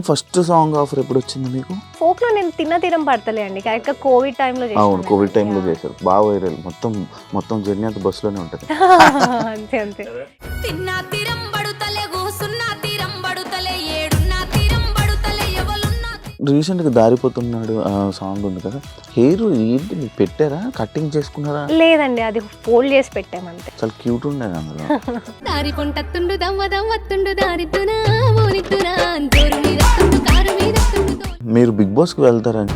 First song offer ఎప్పుడు వచ్చింది మీకు? ఫోక్ లో నేను తిన్న తీరం పడతలే అండి, కరెక్ట్ గా కోవిడ్ టైంలో అవును, చేశాను. కోవిడ్ టైంలో చేశారు, బాగా వైరల్. మొత్తం జర్నీ అంతా బస్సులోనే ఉంటుంది. అంతే అంతే. తిన్నా తీరం పడుతలే కూసున్నా తీరం పడుతలే ఏడున్నా తీరం పడుతలే ఎవలున్నా. రీసెంట్గా దారిపోతున్నాడు ఆ సాంగ్ ఉంది కదా, హెయిర్ ఏంటి మీకు పెట్టారా, కటింగ్ చేసుకున్నారా? లేదండి, అది ఫోల్డ్ చేసి పెట్టామంతే. చాలా క్యూట్ ఉండేది అందులో. దారి పొంటత్తుండు దమ్మ దమ్మత్తుండు దారిద్దునా ఓనిద్దునా జోరు మీద తుండు కారు మీద తుండు. మీరు బిగ్ బాస్కి వెళ్తారని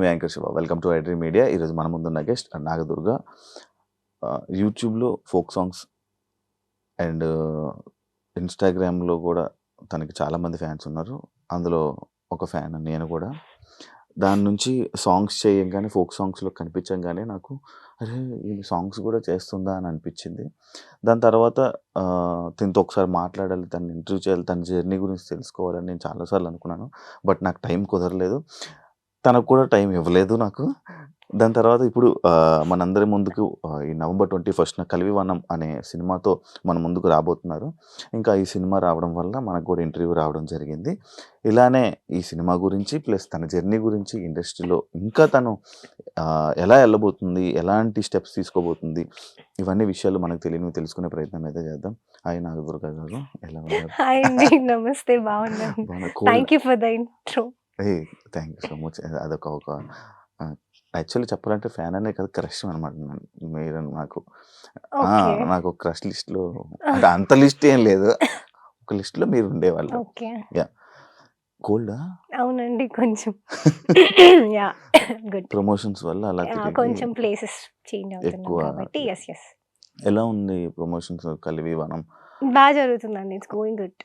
మీ anchor Shiva, welcome to iDream Media. ఈరోజు మన ముందున్న గెస్ట్ నాగదుర్గ. యూట్యూబ్లో ఫోక్ సాంగ్స్ అండ్ ఇన్స్టాగ్రామ్లో కూడా తనకి చాలామంది ఫ్యాన్స్ ఉన్నారు. అందులో ఒక ఫ్యాన్ నేను కూడా. దాని నుంచి సాంగ్స్ చేయంగానే, ఫోక్ సాంగ్స్లో కనిపించగానే నాకు అరే ఈ సాంగ్స్ కూడా చేస్తుందా అని అనిపించింది. దాని తర్వాత తనతో ఒకసారి మాట్లాడాలి, తను ఇంటర్వ్యూ చేయాలి, తన జర్నీ గురించి తెలుసుకోవాలని నేను చాలాసార్లు అనుకున్నాను. బట్ నాకు టైం కుదరలేదు, తనకు కూడా టైం ఇవ్వలేదు నాకు. దాని తర్వాత ఇప్పుడు మనందరి ముందుకు ఈ నవంబర్ 21న కలివివనం అనే సినిమాతో మన ముందుకు రాబోతున్నారు. ఇంకా ఈ సినిమా రావడం వల్ల మనకు కూడా ఇంటర్వ్యూ రావడం జరిగింది. ఇలానే ఈ సినిమా గురించి ప్లస్ తన జర్నీ గురించి, ఇండస్ట్రీలో ఇంకా తను ఎలా వెళ్ళబోతుంది, ఎలాంటి స్టెప్స్ తీసుకోబోతుంది, ఇవన్నీ విషయాలు మనకు తెలియని తెలుసుకునే ప్రయత్నం అయితే చేద్దాం. హాయ్ నాగదుర్గ గారు, ఎలా ఉన్నారు? హాయ్ అండి, నమస్తే, బాగున్నాను. Thank you for the intro. Thank you so much. అదొక యాక్చువల్లీ చెప్పాలంటే ఫ్యాన్ అనే కదా, క్రష్ అనమాట. మీరు నాకు క్రష్ లిస్ట్లో, అంటే అంత లిస్ట్ ఏం లేదు, ఒక లిస్ట్లో మీరు ఉండేవాళ్ళు. Okay, yeah. కోల్డా? అవునండి, కొంచెం. Yeah, good. ప్రమోషన్స్ వల్ల అలా కొంచెం ప్లేసెస్ చేంజ్ అవుతున్నాయి ఎక్కువ. కాబట్టి. Yes yes. ఎలా ఉంది ప్రమోషన్స్ కలివివనం? బాగా జరుగుతుందండి, it's going good.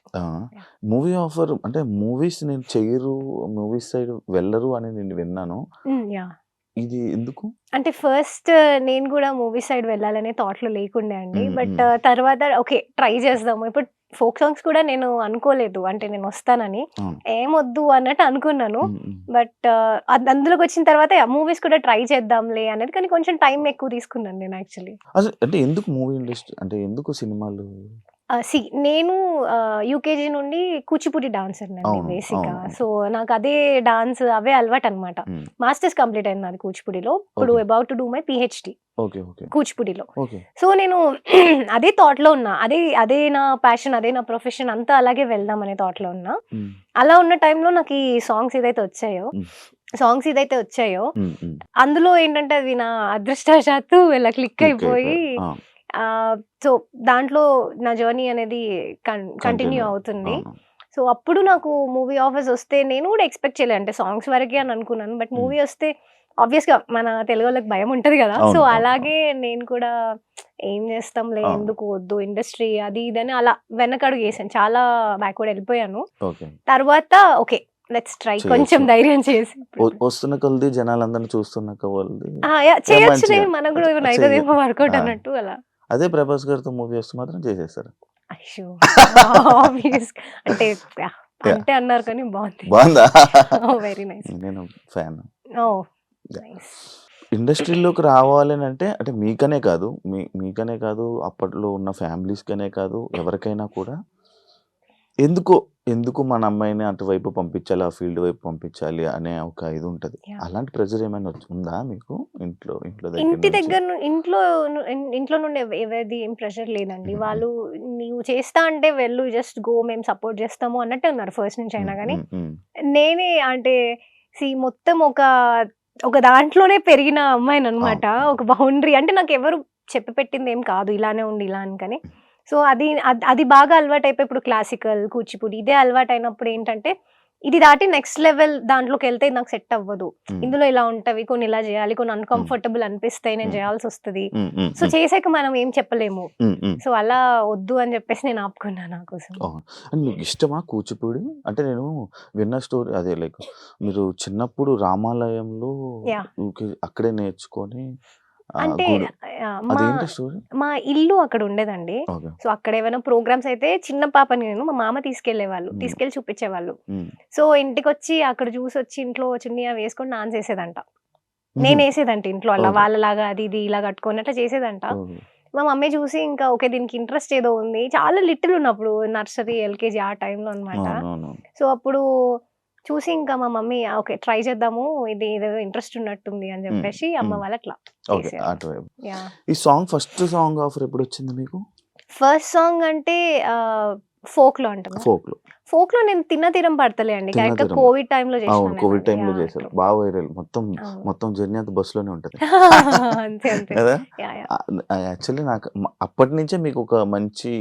Movie offer అంటే మూవీస్ నేను చెయ్యరు, మూవీస్ సైడ్ వెళ్ళరు అని నేను విన్నాను. యా, ఇది ఎందుకు? అంటే ఫస్ట్ నేను కూడా మూవీ సైడ్ వెళ్ళాలనే థాట్లో లేకుండే అండి. మ్మ్, బట్ తర్వాత ఓకే ట్రై చేద్దాము. ఇప్పుడు ఫోక్ సాంగ్స్ కూడా నేను అనుకోలేదు, అంటే నేను వస్తానని అవును. ఏమొద్దు అన్నట్టు అనుకున్నాను. మ్మ్, మ్మ్. బట్ అందులోకి వచ్చిన తర్వాత మూవీస్ కూడా ట్రై చేద్దాంలే అనేది, కానీ కొంచెం టైం ఎక్కువ తీసుకున్నాను నేను యాక్చువల్లీ. అసలు అంటే ఎందుకు మూవీ ఇండస్ట్రీ, అంటే ఎందుకు సినిమాలు? నేను యూకేజీ నుండి కూచిపూడి డాన్సర్ అండి అవును, బేసిక్గా. అవును. సో నాకు అదే డాన్స్ అవే అలవాటు అనమాట. మ్మ్. మాస్టర్స్ కంప్లీట్ అయింది నాది కూచిపూడిలో. ఇప్పుడు Okay. About to do my PhD okay okay కూచిపూడిలో. ఓకే. సో నేను అదే థాట్లో ఉన్నా, అదే నా ప్యాషన్, అదే నా ప్రొఫెషన్, అంతా అలాగే వెళ్దాం అనే థాట్లో ఉన్నా. మ్మ్. అలా ఉన్న టైంలో నాకు ఈ సాంగ్స్ ఏదైతే వచ్చాయో మ్మ్, మ్మ్. అందులో ఏంటంటే అది నా అదృష్టవశాత్తు ఇలా క్లిక్ Click అయిపోయి, అయిపోయారు. సో దాంట్లో నా జర్నీ అనేది కంటిన్యూ Continue. అవుతుంది. అవును. సో అప్పుడు నాకు మూవీ ఆఫర్స్ వస్తే నేను కూడా ఎక్స్పెక్ట్ చేయలేదు, అంటే సాంగ్స్ వరకే అని అనుకున్నాను. బట్ మూవీ వస్తే ఆబ్వియస్ గా మన తెలుగు వాళ్ళకి భయం ఉంటది కదా. అవును, సో అవును, అలాగే నేను కూడా ఏం చేస్తాంలే, అవును. ఎందుకు వద్దు ఇండస్ట్రీ అది ఇది అని అలా వెనకడుగు వేసాను. చాలా బ్యాక్వర్డ్ వెళ్ళిపోయాను. ఓకే. తర్వాత ఓకే లెట్స్ ట్రై, కొంచెం చేయొచ్చు. ధైర్యం చేసి వస్తున్న కొలది జనాలందరిని చూస్తున్న కొలది చేయొచ్చు, మంచిగా మనకు కూడా ఏమైనా చెయ్య. అవుతుందేమో వర్కౌట్ ఆ. అన్నట్టు అలా. అదే ప్రభాస్ గారితో మూవీ వస్తే మాత్రం చేసేస్తారు. అయ్యో ఆబ్వియస్ అంటే yeah, అంటే అన్నారు కానీ బాగుంది. బాగుందా? Very nice. నేను ఫ్యాన్. ఓ Yeah. నైస్. ఇండస్ట్రీలోకి రావాలని అంటే అంటే మీకనే కాదు, మీకనే కాదు, అప్పట్లో ఉన్న ఫ్యామిలీస్‌కనే కాదు, ఎవరికైనా కూడా ఎందుకు మన అమ్మాయిని అటువైపు పంపించాలి, ఆ ఫీల్డ్ వైపు పంపించాలి అనే ఒక ఇది ఉంటది. Yeah. అలాంటి ప్రెషర్ ఏమైనా ఉందా మీకు ఇంట్లో దగ్గర ఇంటి నుంచి? దగ్గర ఇంట్లో నుండి ఎవరిది ఏం ప్రెషర్ లేదండి. హ్మ్. వాళ్ళు నీవు చేస్తా అంటే వెళ్ళు, జస్ట్ గో, మేము సపోర్ట్ చేస్తాము అన్నట్టే ఉన్నారు ఫస్ట్ నుంచి అయినా కానీ. నేనే అంటే మొత్తం ఒక దాంట్లోనే పెరిగిన అమ్మాయిననమాట. అవును. ఒక బౌండరీ అంటే నాకు ఎవరు చెప్పి పెట్టింది ఏం కాదు, ఇలానే ఉండి ఇలా అని కానీ. సో అది బాగా అలవాటైపోయి ఇప్పుడు క్లాసికల్, కూచిపూడి ఇదే అలవాటైనప్పుడు ఏంటంటే ఇది దాటి నెక్స్ట్ లెవెల్ దాంట్లోకి వెళ్తే నాకు సెట్ అవ్వదు. ఇందులో ఇలా ఉంటవి, కొన్ని ఇలా చేయాలి, కొన్ని అన్‌కంఫర్టబుల్ అనిపిస్తాయి, నేను చేయాల్సొస్తది. సో చేసాక మనం ఏం చెప్పలేము. సో అలా వద్దు అని చెప్పేసి నేను ఆపుకున్నా నా కోసం. అండ్ మీకు ఇష్టమా కూచిపూడి? అంటే నేను విన్న స్టోరీ అదే లైక్ మీరు చిన్నప్పుడు రామాలయంలో యాహ్! అక్కడే నేర్చుకొని అంటే గుడి మా అదేంటి స్టోరీ? మా ఇల్లు అక్కడ ఉండేదండి. ఓకే. సో అక్కడ ఏమైనా ప్రోగ్రామ్స్ అయితే చిన్న పాపని నేను, మా మామ తీసుకెళ్ళేవాళ్ళు. తీసుకెళ్ళి చూపించేవాళ్ళు. సో ఇంటికొచ్చి అక్కడ చూసొచ్చి ఇంట్లో చున్నీ అవి వేసుకొని డాన్స్ ఏసేదంట. నేనేసేదంట ఇంట్లో అలా ఓకే. వాళ్ళలాగా అది ఇది ఇలా కట్టుకొని అట్లా చేసేదంట. ఓకే. మా మమ్మీ చూసి ఇంకా ఓకే దీనికి ఇంట్రెస్ట్ ఏదో ఉంది. చాలా లిటిల్ ఉన్నప్పుడు నర్సరీ, ఎల్‌కేజీ ఆ టైంలో అన్నమాట. అవునవును. సో అప్పుడు చూసి ఇంకా మా మమ్మీ ఓకే ట్రై చేద్దాము, ఇది ఇదేదో ఇంట్రెస్ట్ ఉన్నట్టుంది అని చెప్పేసి అమ్మ వాళ్ళు అట్లా ఓకే. చేసారు. అటువైపు. యాహ్! ఈ ఫస్ట్ సాంగ్ ఆఫర్ ఎప్పుడొచ్చింది మీకు? ఫస్ట్ సాంగ్ అంటే ఫోక్‌లో అంటారా? ఫోక్‌లో నేను 'తిన్న తీరం పడతలే' అండి. తిన్న కరెక్ట్‌గా తీరం. కోవిడ్ టైంలో అవును. చేసినాను కోవిడ్ నేను. టైంలో యాహ్! చేశారు. బాగా వైరల్. అవును. మొత్తం జర్నీ అంతా బస్సులోనే ఉంటది. అంతే అంతే. కదా! యాహ్! యాహ్! యాక్చువల్లీ నాకు అప్పటి నుంచే మీకు ఒక మంచి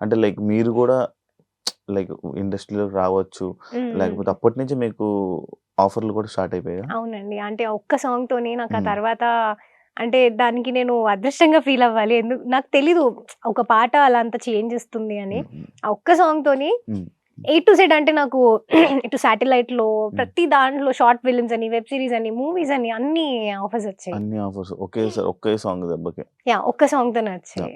అంటే లైక్ మీరు కూడా లైక్ ఇండస్ట్రీలోకి రావచ్చు. లేకపోతే అప్పటి నుంచి మీకు ఆఫర్‌లు కూడా స్టార్ట్ అయిపోయాయా? అవునండి. అంటే ఆ ఒక్క సాంగ్‌తోనే నాకు ఆ హ్మ్. తర్వాత అంటే దానికి నేను అదృష్టంగా ఫీల్ అవ్వాలి. నాకు తెలీదు ఒక పాట అలా అంత చేంజ్ ఇస్తుంది అని. ఆ ఒక్క సాంగ్‌తోని హ్మ్. ఏ టు జెడ్ అంటే నాకు ఇటు శాటిలైట్‌లో ప్రతి దాంట్లో షార్ట్ ఫిల్మ్స్ అని, వెబ్ సీరీస్ అని, మూవీస్ అని అన్ని ఆఫర్స్ వచ్చాయి. అన్ని ఆఫర్స్ ఒకే సాంగ్ దెబ్బకి. యాహ్! ఒక్క సాంగ్‌తోనే వచ్చాయి.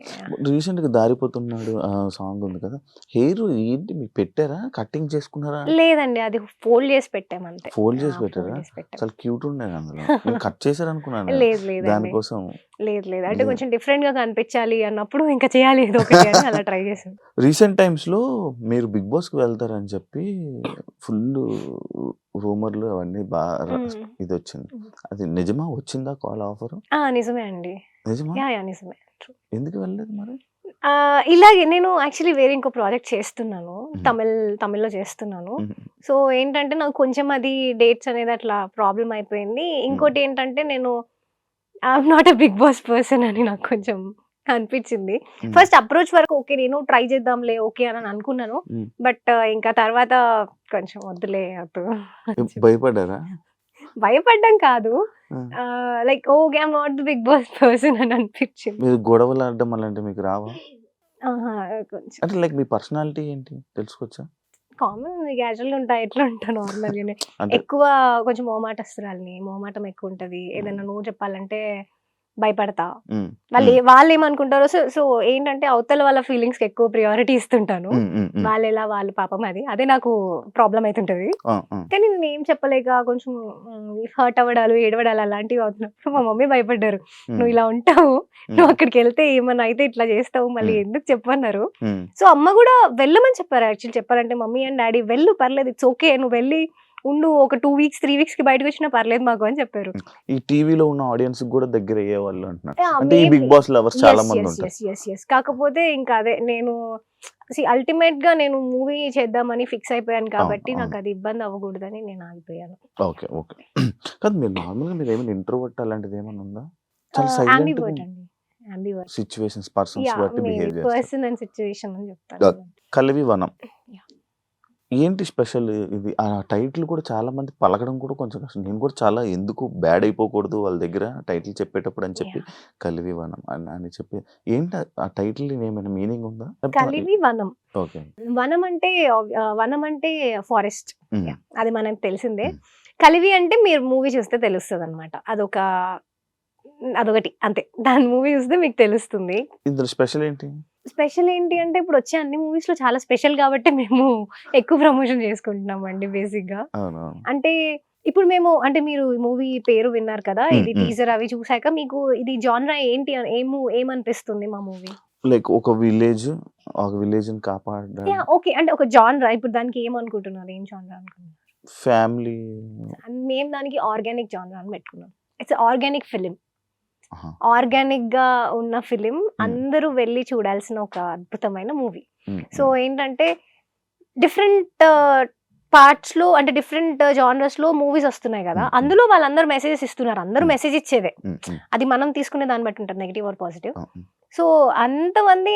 రీసెంట్‌గా 'దారిపోతున్నాడు' సాంగ్ ఉంది కదా! హెయిర్ ఏంటి మీకు పెట్టారా? కటింగ్ చేసుకున్నారా? లేదండి. అది ఫోల్డ్ చేసి పెట్టాం అంతే. ఫోల్డ్ చేసి ఫోల్డ్ పెట్టారా? చేసి పెట్టాం. చాలా క్యూట్ ఉండేది అందులో. నేను కట్ చేశారనుకున్నాను లేదండి. దానికోసం. లేదు. అంటే కొంచెం డిఫరెంట్‌గా కనిపించాలి అన్నప్పుడు ఇంకా చేయాలి ఏదో ఒకటి అని అలా ట్రై చేశాను. రీసెంట్ టైమ్స్‌లో మీరు 'బిగ్ బాస్‌కి' వెళ్తారని చెప్పి ఫుల్లు రూమర్‌లు అవన్నీ ఇదొచ్చింది. అది నిజమా? వచ్చిందా కాల్ ఆఫరు? నిజమే అండి. నిజమా? యాహ్! నిజమే. ట్రూ. ఎందుకు వెళ్ళలేదు మరి? ఇలాగే నేను యాక్చువల్లీ వేరే ఇంకో ప్రాజెక్ట్ చేస్తున్నాను. తమిళ్‌లో చేస్తున్నాను. హుహు. సో ఏంటంటే నాకు కొంచెం అది డేట్స్ అనేది అట్లా ప్రాబ్లమ్ అయిపోయింది. ఇంకోటి ఏంటంటే నేను I'm not a Bigg Boss person అని నాకు కొంచెం అనిపించింది. ఫస్ట్ అప్రోచ్ వరకు ఓకే నేను ట్రై చేద్దాంలే ఓకే అని అనుకున్నాను. బట్ ఇంకా తర్వాత కొంచెం వద్దులే వద్దు. భయపడ్డారా? భయపడ్డం కాదు. Like okay I'm not the Bigg Boss person అని అనిపించింది. మీరు గొడవలు ఆడడం అలాంటివి మీకు రావా? కొంచెం అంటే లైక్ మీ పర్సనాలిటీ ఏంటి తెలుసుకోవచ్చా? కామన్ క్యాజువల్‌గా ఉంటా. ఎట్లా ఉంటా నార్మల్‌గానే. అంటే ఎక్కువ కొంచెం మొహమాటస్తురాలిని. మొహమాటం ఎక్కువ ఉంటది. ఏదైనా నో చెప్పాలంటే భయపడతా. వాళ్ళేమనుకుంటారో సో ఏంటంటే అవతల వాళ్ళ ఫీలింగ్స్‌కి ఎక్కువ ప్రియారిటీ ఇస్తుంటాను. వాళ్ళెలా వాళ్ళు పాపం అదే నాకు ప్రాబ్లమ్ అయితుంటది. కానీ నేనేం చెప్పలేక కొంచెం హర్ట్ అవ్వడాలు, ఏడవడాలు అలాంటివి అవుతున్నప్పుడు మా మమ్మీ భయపడ్డారు. "నువ్వు ఇలా ఉంటావు. నువ్వు అక్కడికెళ్తే ఏమన్నా అయితే ఇట్లా చేస్తావు. మళ్ళీ ఎందుకు చెప్పన్నారు." సో అమ్మ గూడా వెళ్ళమని చెప్పారు యాక్చువల్లీ చెప్పాలంటే. మమ్మీ అండ్ డాడీ వెళ్ళు పర్లేదు. It's okay. నువ్వు వెళ్ళి ఉండు. ఒక 2 వీక్స్, 3 వీక్స్‌కి బయటకొచ్చినా పర్లేదు మాకు అని చెప్పారు. ఈ టీవీలో ఉన్న ఆడియన్స్‌కి కూడా దగ్గరయ్యేవాళ్ళు అంటున్నారు. యాహ్! అంటే ఈ బిగ్ బాస్ లవర్స్ చాలా మంది ఉంటారు. యెస్. కాకపోతే ఇంకా అదే నేను అల్టిమేట్‌గా నేను మూవీ చేద్దామని ఫిక్స్ అయిపోయాను కాబట్టి అవును. నాకది ఇబ్బంది అవ్వకూడదని నేను ఆగిపోయాను. ఓకే. కాదు మీరు నార్మల్‌గా మీరేమైనా ఇంట్రోవర్ట్ అలాంటిది ఏమన్నా ఉందా? చాలా సైలెంట్‌గా యాంబివర్ట్ అండి. యాంబివర్ట్. Situations, persons yeah! బట్టి మేబీ బిహేవ్ చేస్తారు. పర్సన్ అండ్ సిట్యుయేషన్ అని చెప్తాను. కలవి వనం. యాహ్! ఏంటి స్పెషల్ ఇది? ఆ టైటిల్ కూడా చాలా మంది పలకడం కూడా కొంచెం కష్టం. నేను కూడా చాలా ఎందుకు బ్యాడ్ అయిపోకూడదు వాళ్ళ దగ్గర టైటిల్ చెప్పేటప్పుడు అని చెప్పి యాహ్! 'కలివి వనం' అని చెప్పి ఏంటి ఆ టైటిల్ ఏమైనా మీనింగ్ ఉందా? కలివి వనం. ఓకే. వనం అంటే ఫారెస్ట్. హ్మ్. యాహ్! అది మనకు తెలిసిందే. హ్మ్. కలివి అంటే మీరు మూవీ చూస్తే తెలుస్తదనమాట. అదొకటి అంతే. దాని మూవీ చూస్తే మీకు తెలుస్తుంది. ఇందులో స్పెషల్ ఏంటి? స్పెషల్ ఏంటి అంటే ఇప్పుడొచ్చే అన్ని మూవీస్‌లో చాలా స్పెషల్ గాబట్టే మేము ఎక్కువ ప్రమోషన్ చేసుకుంటున్నామండి బేసిక్‌గా. అవునవును. అంటే ఇప్పుడు మేము అంటే మీరు ఈ మూవీ పేరు విన్నారు కదా! హ్మ్. ఇది హ్మ్. టీజర్ అవి చూసాక మీకు ఇది జానరా ఏంటి అని ఏమనిపిస్తుంది మా మూవీ? లైక్ ఒక విలేజ్‌ని కాపాడడానికి యాహ్! ఓకే. అంటే ఒక జానరా ఇప్పుడు దానికి ఏమనుకుంటున్నారు? ఏం జానరా అనుకుంటున్నారు? ఫ్యామిలీ. మేము దానికి ఆర్గానిక్ జానరా అని పెట్టుకున్నాం. It's organic film. ఆహా! ఆర్గానిక్‌గా ఉన్న ఫిల్మ్ హ్మ్. అందరూ వెళ్లి చూడాల్సిన ఒక అద్భుతమైన మూవీ. హ్మ్. సో, హ్మ్. ఏంటంటే డిఫరెంట్ పార్ట్స్‌లో అంటే డిఫరెంట్ జానర్స్‌లో మూవీస్ వస్తున్నాయి గదా! హ్మ్. హ్మ్. అందులో వాళ్ళందరూ మెసేజెస్ ఇస్తున్నారు. అందరూ హ్మ్. మెసేజ్ ఇచ్చేదే. హ్మ్. హ్మ్. అది మనం తీసుకునే దాన్ని బట్టి ఉంటది నెగెటివ్ ఆర్ పాజిటివ్. అవును. సో, అంతమంది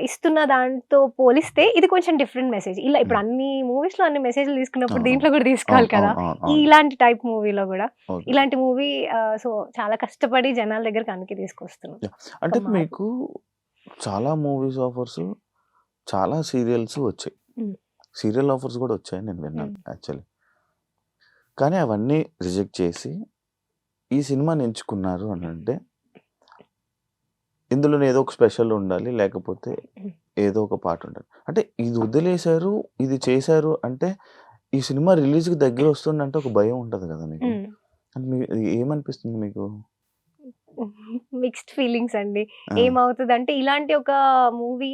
ఇస్తున్న దాంతో పోలిస్తే ఇది కొంచెం డిఫరెంట్ మెసేజ్. ఇలా ఇప్పుడు హ్మ్. అన్ని మూవీస్‌లో అన్ని మెసేజ్‌లు తీసుకున్నప్పుడు అవును. దీంట్లో కూడా తీసుకోవాలి అవును. కదా! అవును. అవును. అవును. ఇలాంటి టైప్ మూవీలో గూడా. ఓకే. ఇలాంటి మూవీ సో, చాలా కష్టపడి జనాల దగ్గరికి అందుకే తీసుకొస్తున్నాం. యాహ్! ఒక అంటే మార్పు. మీకు చాలా మూవీస్ ఆఫర్స్, చాలా సీరియల్స్ వచ్చాయి. హ్మ్. సీరియల్ ఆఫర్స్ గూడా వచ్చాయని నేను విన్నాను హ్మ్. యాక్చువల్లీ. కానీ అవన్నీ రిజెక్ట్ చేసి ఈ సినిమాని ఎంచుకున్నారు అనంటే ఇందులోనే ఏదో ఒక స్పెషల్ ఉండాలి. లేకపోతే హ్మ్. ఏదో ఒక పార్ట్ ఉండాలి. అంటే ఇది వదిలేసారు, ఇది చేశారు అంటే ఈ సినిమా రిలీజ్‌కి దగ్గరొస్తుందంటే ఒక భయం ఉంటది గదా మీకు. హ్మ్. అంటే ఏమనిపిస్తుంది మీకు? మిక్స్డ్ ఫీలింగ్స్ అండి. ఆ! ఏమవుతదంటే ఇలాంటి ఒక మూవీ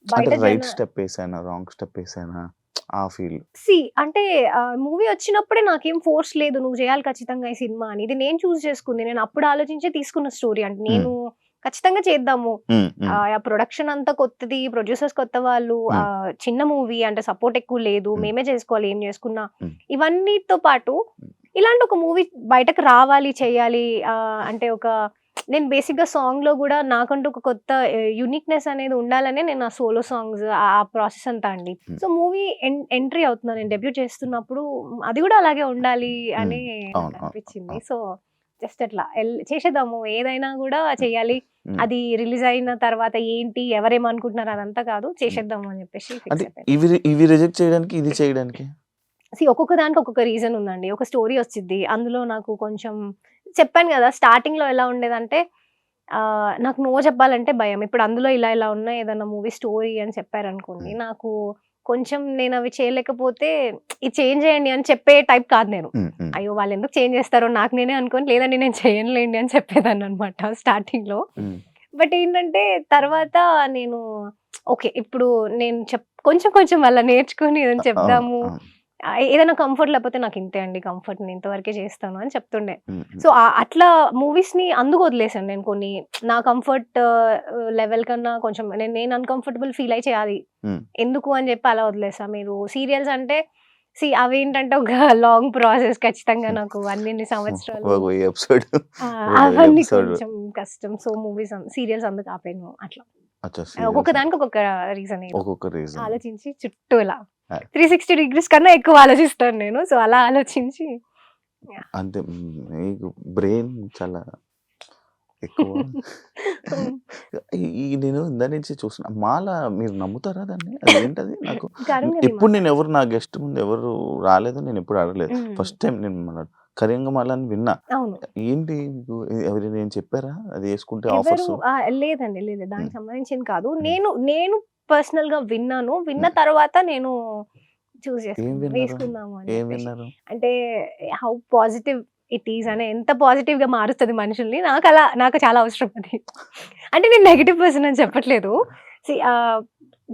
అంటే బయట రైట్ స్టెప్ ఏసానా? రాంగ్ స్టెప్ ఏసానా? ఆ ఫీల్. అంటే మూవీ వచ్చినప్పుడే నాకేం ఫోర్స్ లేదు. నువ్వు చేయాలి ఖచ్చితంగా ఈ సినిమా అని. ఇది నేను చూజ్ చేసుకుంది. నేను అప్పుడు ఆలోచించే తీసుకున్న స్టోరీ. అంటే హ్మ్. నేను ఖచ్చితంగా చేద్దాము. హ్మ్. హ్మ్. ఆ ప్రొడక్షన్ అంతా కొత్తది. ప్రొడ్యూసర్స్ కొత్త వాళ్ళు. హ్మ్. చిన్న మూవీ అంటే సపోర్ట్ ఎక్కువ లేదు. హ్మ్. మేమే చేసుకోవాలి ఏం చేసుకున్నా. హ్మ్. ఇవన్నిటితో పాటు హ్మ్. ఇలాంటి ఒక మూవీ బయటకు రావాలి, చేయాలి. అంటే నేను బేసిక్‌గా సాంగ్‌లో గూడా నాకంటూ ఒక కొత్త యూనిక్‌నెస్ అనేది ఉండాలనే నేను ఆ సోలో సాంగ్స్ ఆ ప్రాసెస్ అంతా అండి. హ్మ్. సో, మూవీ ఎంట్రీ అవుతున్నా నేను డెబ్యూట్ చేస్తున్నప్పుడు అది గూడా అలాగే ఉండాలి హ్మ్. అని అవును. అవును. నాకనిపించింది. అవును. సో, జస్ట్ అట్లా చేసేద్దాము. ఏదైనా గూడా హ్మ్. చెయ్యాలి. హ్మ్. అది రిలీజ్ అయిన తర్వాత ఏంటి, ఎవరేమనుకుంటున్నారు అదంతా కాదు. హ్మ్. చేసేద్దాము అని చెప్పేసి అంటే ఫిక్స్ అయిపోయాను. ఇవి రిజెక్ట్ చేయడానికి, ఇది చేయడానికి? ఒక్కొక్క దానికి ఒక్కొక్క రీజన్ ఉందండి. ఒక స్టోరీ వచ్చిద్ది. అందులో నాకు కొంచెం చెప్పాను గదా! స్టార్టింగ్‌లో ఎలా ఉండేదంటే నాకు నో చెప్పాలంటే భయం. ఇప్పుడు అందులో ఇలా ఉన్నాయి ఏదన్నా మూవీ స్టోరీ అని చెప్పారనుకోండి. హ్మ్. నాకు కొంచెం నేనవి చేయలేకపోతే ఇది చేంజ్ చేయండి అని చెప్పే టైప్ కాదు నేను. హ్మ్. హ్మ్. అయ్యో! వాళ్ళెందుకు చేంజ్ చేస్తారో నాకు నేనే అనుకోని లేదండి నేను చేయనులేండి అని చెప్పేదాన్ననమాట స్టార్టింగ్‌లో. హ్మ్. బట్ ఏంటంటే తర్వాత నేను ఓకే. ఇప్పుడు నేను కొంచెం కొంచెం అలా నేర్చుకొని ఏదైనా అవును. చెప్దాము. అవును. ఏదైనా కంఫర్ట్ లేకపోతే నాకింతే అండి కంఫర్ట్. నేను ఇంతవరకే చేస్తాను అని చెప్తుండే. హ్మ్. హ్మ్. సో, అట్లా మూవీస్‌ని అందుకు వదిలేసాను నేను కొన్ని. నా కంఫర్ట్ లెవెల్ కన్నా కొంచెం నేను అన్‌కంఫర్టబుల్ ఫీల్ అయ్యి చేయాలి. హ్మ్. ఎందుకు అని చెప్పి అలా వదిలేసా. మీరు సీరియల్స్ అంటే అవేంటంటే ఒక లాంగ్ ప్రాసెస్ ఖచ్చితంగా నాకు అన్నిన్ని సంవత్సరాలు ఒక ఎపిసోడ్ అవన్నీ ఎపిసోడ్. కొంచెం కష్టం. సో, సీరియల్స్ అందుకు ఆపాను అట్లా. అచ్చా! ఒక్కొక్క సీరియల్స్ దానికి ఒక్కొక్క రీజన్ ఏదో ఒక్కొక్క రీజన్. ఆలోచించి చుట్టూ ఇలా ఆ! 360 డిగ్రీస్ కన్నా ఎక్కువ ఆలోచిస్తాను నేను. సో, అలా ఆలోచించి యాహ్! అంతే. మీకు బ్రెయిన్ చాలా ఎక్కువ. హ్మ్. నేను ఇందాక నుంచి చూస్తున్నా. మాల మీరు నమ్ముతారా దాన్ని? అది ఏంటది? నాకు కరంగలి ఎప్పుడు మాల. నేనెవరు నా గెస్ట్ ముందు ఎవరు రాలేదు. నేనెప్పుడు అడగలేదు. హ్మ్. ఫస్ట్ టైమ్ నేను మన కరింగ మాల అని విన్నా. అవును. ఏంటి మీకు ఎవరైనా ఏం చెప్పారా? అది యేసుకుంటే ఎవరు ఆఫర్స్? లేదండి. లేదు. హ్మ్. దానికి సంబంధించింది కాదు. హ్మ్. నేను పర్సనల్‌గా విన్నాను. విన్న హ్మ్. తర్వాత నేను చూజ్ ఏం చేసుకున్నాను. విన్నారు? వేసుకుందాము అని ఏం చెప్పేసి. విన్నారు? అంటే హౌ పాజిటివ్ ఇట్ ఈస్ అని ఎంత పాజిటివ్‌గా మారుస్తది మనుషుల్ని. నాకు చాలా అవసరం అది. అంటే నేను నెగెటివ్ పర్సన్ అని చెప్పట్లేదు. సీ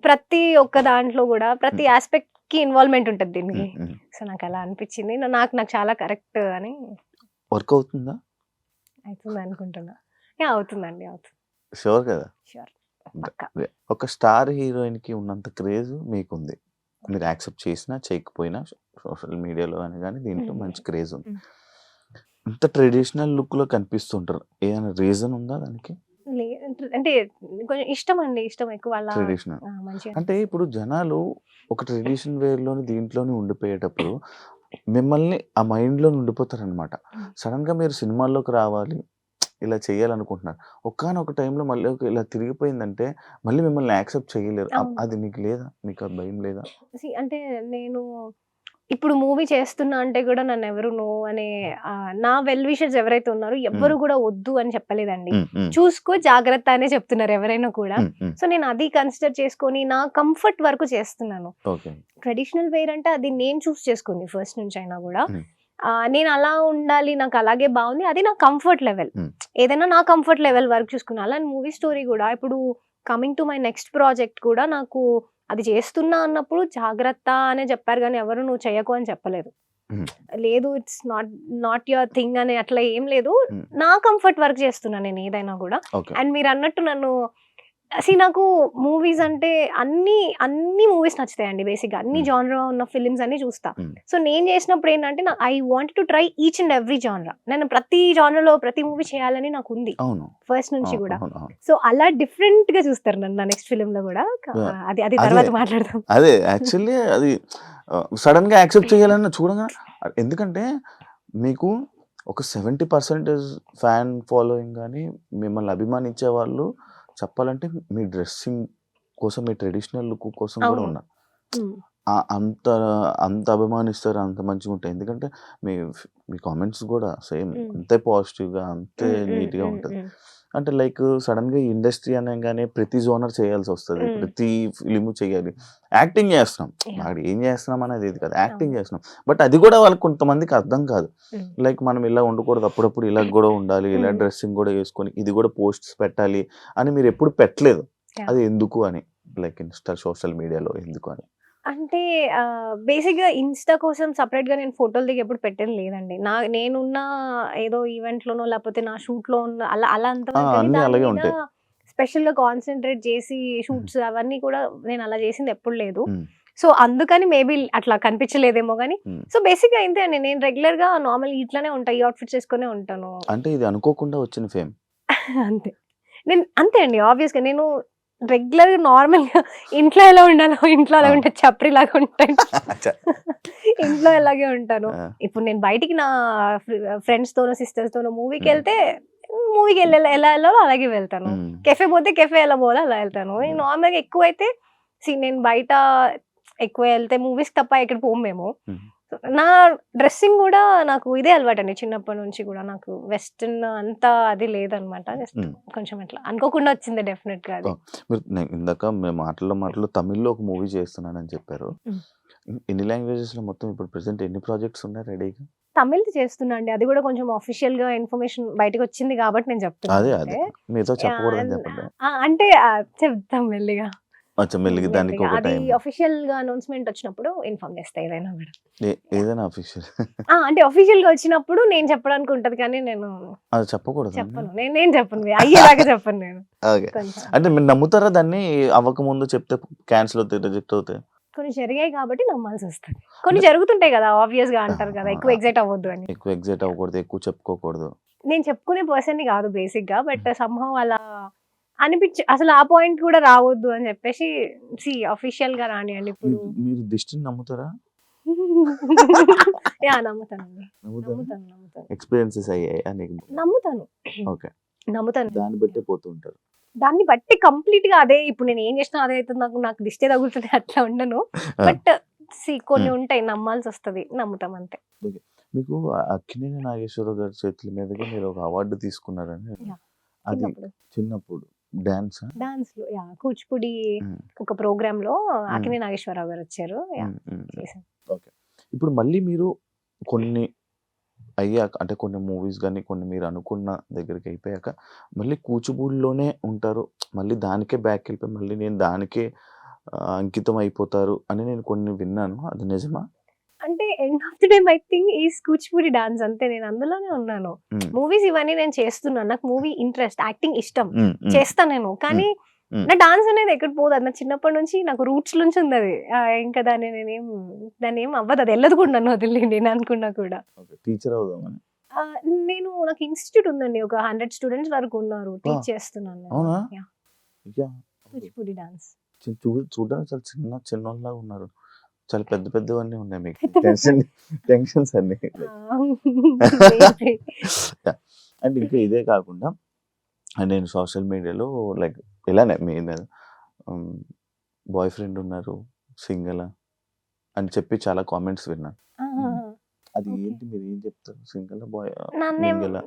ప్రతి ఒక్క దాంట్లో గూడా ప్రతి హ్మ్. యాస్పెక్ట్‌కి ఇన్వాల్వ్‌మెంట్ ఉంటది దీనికి. హ్మ్. హ్మ్. సో, నాకలా అనిపిచ్చింది. నాకు చాలా కరెక్ట్ అని వర్క్ అవుతుందా? అవుతుందనుకుంటున్నా. యాహ్! అవుతుందండి. అవుతుంది. ష్యూర్ కదా? ష్యూర్. ద పక్కా. ఒక స్టార్ హీరోయిన్‌కి ఉన్నంత క్రేజ్ మీకుంది. మీరు యాక్సెప్ట్ చేసినా, చేయకపోయినా సోషల్ మీడియాలో అని గాని దీంట్లో హ్మ్. మంచి క్రేజ్ ఉంది. హ్మ్. ఇంత ట్రెడిషనల్ లుక్‌లో కనిపిస్తుంటారు. ఏదైనా రీజన్ ఉందా దానికి? అంటే కొంచెం ఇష్టం ఎక్కువ అలా ట్రెడిషనల్. మంచిగా అంటే ఇప్పుడు జనాలు ఒక ట్రెడిషన్ వేర్‌లోని దీంట్లోనే ఉండిపోయేటప్పుడు మిమ్మల్ని ఆ మైండ్‌లోనే ఉండిపోతారనమాట. సడెన్‌గా మీరు సినిమాల్లోకి రావాలి, ఇలా చేయాలనుకుంటున్నారు. ఒకానొక టైంలో మళ్ళీ ఇలా తిరిగిపోయిందంటే మళ్ళీ మిమ్మల్ని యాక్సెప్ట్ చేయలేరు. అవును. అది మీకు లేదా? మీకు ఆ భయం లేదా? అంటే నేను ఇప్పుడు మూవీ చేస్తున్నా అంటే కూడా నన్నెవరు నో అనే నా వెల్ విషర్స్ ఎవరైతే ఉన్నారో ఎవ్వరు కూడా వద్దు అని చెప్పలేదండి. హ్మ్. హ్మ్. చూసుకో జాగ్రత్త అనే చెప్తున్నారు ఎవరైనా కూడా. హ్మ్. హ్మ్. సో నేను అది కన్సిడర్ చేసుకొని నా కంఫర్ట్ వరకు చేస్తున్నాను. ఓకే. ట్రెడిషనల్ వేర్ అంటే అది నేను చూస్ చేసుకుంది ఫస్ట్ నుంచి అయినా కూడా. హ్మ్. నేను అలా ఉండాలి, నాకు అలాగే బాగుంది, అది నా కంఫర్ట్ లెవెల్. హ్మ్. ఏదైనా నా కంఫర్ట్ లెవెల్ వరకు చూసుకున్నా. అలా మూవీ స్టోరీ కూడా ఇప్పుడు coming to my next project కూడా నాకు అది చేస్తున్నా అన్నప్పుడు జాగ్రత్త అనే చెప్పారు కానీ ఎవరు నువ్వు చెయ్యకు అని చెప్పలేదు. హ్మ్. లేదు ఇట్స్ నాట్ యువర్ థింగ్ అని అట్లా ఏం లేదు. హ్మ్. నా కంఫర్ట్ వర్క్ చేస్తున్నా నేను ఏదైనా కూడా. ఓకే. అండ్ మీరు అన్నట్టు నన్ను నాకు మూవీస్ అంటే అన్ని మూవీస్ నచ్చుతాయండి బేసిక్గా. అన్ని హ్మ్. జానరా ఉన్న ఫిలిమ్స్ అన్ని చూస్తా. హ్మ్. సో నేను చేసినప్పుడు ఏంటంటే I want to try each and every genre. నేను ప్రతి జానరాలో ప్రతి మూవీ చేయాలని నాకు ఉంది అవును. ఫస్ట్ నుంచి కూడా. అవును. సో అలా డిఫరెంట్ గా చూస్తారు నన్ను నా నెక్స్ట్ ఫిలిం లో కూడా. Yeah. అది అదే. తర్వాత మాట్లాడదాం. అదే యాక్చువల్లీ అది సడెన్‌గా యాక్సెప్ట్ చేయాలని చూడగా ఎందుకంటే మీకు ఒక 70% ఫ్యాన్ ఫాలోయింగ్ గాని, మిమ్మల్ని అభిమానించే వాళ్ళు చెప్పాలంటే మీ డ్రెస్సింగ్ కోసం, మీ ట్రెడిషనల్ లుక్ కోసం కూడా అవును. ఉన్నారు. ఉమ్, అంత అంత అభిమానిస్తారు, అంత మంచిగుంటాయి. ఎందుకంటే మీ మీ కామెంట్స్ కూడా సేమ్ ఉమ్, అంతే పాజిటివ్‌గా, అంతే ఉమ్, ఉమ్, నీట్‌గా ఉమ్, ఉంటది. ఉమ్, అంటే లైక్ సడెన్‌గా ఈ ఇండస్ట్రీ అనంగానే ప్రతి జోనర్ చేయాల్సొస్తది. ఉమ్. ప్రతి ఫిల్ము చేయాలి. యాక్టింగ్ చేస్తున్నాం. Yeah. అక్కడ ఏం చేస్తున్నాం అనేది ఇది కాదు. యాక్టింగ్ అవును. చేస్తున్నాం. బట్ అది కూడా వాళ్ళకి కొంతమందికి అర్థం కాదు. ఉమ్, లైక్ మనం ఇలా ఉండకూడదు. అప్పుడప్పుడు ఇలా కూడా ఉండాలి. ఇలా ఉమ్. డ్రెస్సింగ్ కూడా యేసుకొని ఇది కూడా పోస్ట్స్ పెట్టాలి అని మీరెప్పుడు పెట్టలేదు. Yeah. అది ఎందుకు అని? లైక్ సోషల్ మీడియాలో ఎందుకు అని? అంటే బేసిక్‌గా ఇన్‌స్టా కోసం సెపరేట్‌గా నేను ఫోటోలు దిగి ఎప్పుడు పెట్టింది లేదండి. నేనున్న ఏదో ఈవెంట్‌లోనో లేకపోతే నా షూట్‌లో ఉన్న అలా అంతవరకని అన్నీ దాని అలాగే మీద ఉంటాయి. స్పెషల్‌గా కాన్సంట్రేట్ చేసి హ్మ్. షూట్స్ అవన్నీ కూడా నేను అలా చేసింది ఎప్పుడు లేదు. హ్మ్. సో, అందుకని మేబీ అట్లా కనిపించలేదేమో గానీ, హ్మ్. సో, బేసిక్‌గా ఇంతే అండి. నేను రెగ్యులర్‌గా నార్మల్ ఇట్లనే ఉంటా. ఈ అవుట్‌ఫిట్స్ ఏసుకొనే ఉంటాను. అంటే ఇది అనుకోకుండా వచ్చిన ఫేమ్. అంతే. అంతే అండి. ఆబ్వియస్‌గా నేను రెగ్యులర్‌గా నార్మల్‌గా ఇంట్లో ఎలా ఉండాలో ఇంట్లో అలా ఆ! ఉంటే చప్రీలాగా ఉంటాను. చ ఇంట్లో ఎలాగే ఉంటాను. ఆ! ఇప్పుడు నేను బయటికి నా ఫ్రెండ్స్‌తోనో, సిస్టర్స్‌తోనో హ్మ్. మూవీకెళ్తే ఎలా ఎళ్ళాలో అలాగే వెళ్తాను. హ్మ్. కెఫే పోతే కెఫే ఎలా పోవాలో అలా ఎళ్తాను. హ్మ్. నార్మల్‌గా ఎక్కువైతే నేను బయట ఎక్కువ ఎళ్తే మూవీస్‌కి తప్ప ఎక్కడికి పోము మేము. హ్మ్. నా డ్రెస్సింగ్ గూడా నాకు ఇదే అలవాటండి చిన్నప్పటి నుంచి గూడా. నాకు వెస్టర్న్ అంత అది లేదనమాట. జస్ట్ హ్మ్. కొంచెం అట్లా అనుకోకుండా వచ్చింది డెఫినిట్‌గా అది. మీరు ఇందాక మేము మాటల్లో తమిళ్‌లో ఒక మూవీ చేస్తున్నానని చెప్పారు. హ్మ్. ఎన్ని లాంగ్వేజెస్‌లో మొత్తం ఇప్పుడు ప్రెజెంట్ ఎన్ని ప్రాజెక్ట్స్ ఉన్నాయి రెడీగా? తమిళ్‌ది చేస్తున్నా అండి. అది గూడా కొంచెం ఆఫీషియల్‌గా ఇన్ఫర్మేషన్ బయటకొచ్చింది గాబట్టి నేను చెప్తున్నాను అదే. అంతే. మీతో చెప్పకూడదని యాహ్! చెప్పండి. అంటే చెప్తాం మెల్లిగా. అచ్చా మెల్లిగా దానికి మెల్లిగా. ఒక అది టైం. ఆఫీషియల్‌గా అనౌన్స్‌మెంట్ వచ్చినప్పుడు ఇన్ఫార్మ్ చేస్తా ఏదైనా గూడా. యాహ్! ఏదైనా అఫీషియల్ అంటే ఆఫీషియల్‌గా వచ్చినప్పుడు నేను చెప్పడానికి ఉంటది కానీ నేను అది చెప్పకూడదా అండి? చెప్పను. నేను చెప్పను. అయ్యేదాకా చెప్పను నేను. ఓకే. కొంచెం. అంటే మీరు నమ్ముతారా దాన్ని అవ్వకముందు చెప్తే క్యాన్సిల్ అవుతాయి, రిజెక్ట్ అవుతాయి? కొన్ని జరిగాయి కాబట్టి నమ్మాల్సొస్తది. కొన్ని అంటే జరుగుతుంటాయి గదా! ఆబ్వియస్‌గా అంటారు కదా! ఎక్కువ ఆహ్, ఎక్సైట్ అవ్వద్దు అని. ఎక్కువ ఎక్సైట్ అవ్వకూడదు, ఎక్కువ చెప్పుకోకూడదు. నేను చెప్పుకునే పర్సన్‌ని గాదు బేసిక్‌గా. బట్ సమ్‌హౌ అలా అసలు ఆ పాయింట్ కూడా రావద్దు అని చెప్పేసి ఆఫీషియల్‌గా రానియండి ఇప్పుడు. మీరు దిష్టిని నమ్ముతారా? నమ్ముతానండి. నమ్ముతారా? నమ్ముతాను. ఎక్స్‌పీరియన్సెస్ అయ్యాయా నీకు? నమ్ముతాను. ఓకే. నమ్ముతాను. దాన్ని బట్టే పోతూ ఉంటారు. దాన్ని బట్టి కంప్లీట్‌గా అదే ఇప్పుడు నేను ఏం చేసినా అదే అయితది. నాకు దిష్టే తగులుతది అట్లా ఉండను. ఆ! బట్ కొన్ని హ్మ్. ఉంటాయి నమ్మాల్సొస్తది. నమ్ముతాం అంతే. ఓకే. మీకు అక్కినేని నాగేశ్వరరావు గారి చేతుల మీదుగా మీరు ఒక అవార్డ్ తీసుకున్నారని యాహ్! అది చిన్నప్పుడు. చిన్నప్పుడు డాన్సా? డాన్స్‌లో కూచిపూడి హ్మ్. ఒక ప్రోగ్రామ్‌లో హ్మ్. అక్కినేని నాగేశ్వరరావు గారు వచ్చారు. హ్మ్. చేశాను. ఓకే. ఇప్పుడు మళ్ళీ మీరు కొన్ని అయ్యాక అంటే కొన్ని మూవీస్ గాని, కొన్ని మీరు అనుకున్న దగ్గరికి అయిపోయాక మళ్ళీ కూచిపూడిలోనే ఉంటారు. మళ్ళీ దానికే బ్యాక్‌కెళ్ళిపోయి మళ్ళీ నేను దానికే అంకితం అయిపోతారు అని నేను కొన్ని విన్నాను. అది నిజమా? అంటే end of the day my thing is Kuchipudi dance అంతే. నేను అందులోనే ఉన్నాను. హ్మ్. మూవీస్ ఇవన్నీ నేను చేస్తున్నాను. నాకు మూవీ ఇంట్రెస్ట్, యాక్టింగ్ ఇష్టం. హ్మ్. హ్మ్. చేస్తా నేను. కానీ హ్మ్. నా డాన్స్ అనేది ఎక్కడికి పోదు. అది నా చిన్నప్పటి నుంచి నాకు రూట్స్ నుంచి ఉందది. ఇంకా దాన్ని అవ్వదు. అది ఎళ్ళదు కూడా నన్ను వదిలి నేను అనుకున్నా కూడా. ఓకే. టీచర్ అవుదామని. నాకు ఇన్‌స్టిట్యూట్ ఉందండి. ఒక 100 స్టూడెంట్స్ వరకు ఉన్నారు. టీచ్ చేస్తున్నాను నేను. అవునా? యాహ్! యాహ్! కూచిపూడి డాన్స్. చూడడానికి చాలా చిన్నోళ్ళలాగా ఉన్నారు. చాలా పెద్దవన్నీ ఉన్నాయి మీకు. పెద్ద టెన్షన్స్ అన్నీ. మేబీ. యాహ్! అండ్ ఇంకా ఇదే కాకుండా నేను సోషల్ మీడియాలో లైక్ ఇలానే మీ మీద బాయ్ ఫ్రెండ్ ఉన్నారు, సింగిలా అని చెప్పి చాలా కామెంట్స్ విన్నాను. అది ఓకే. ఏంటి మీరేం చెప్తారు? సింగిలా? నన్నేం మింగిలా?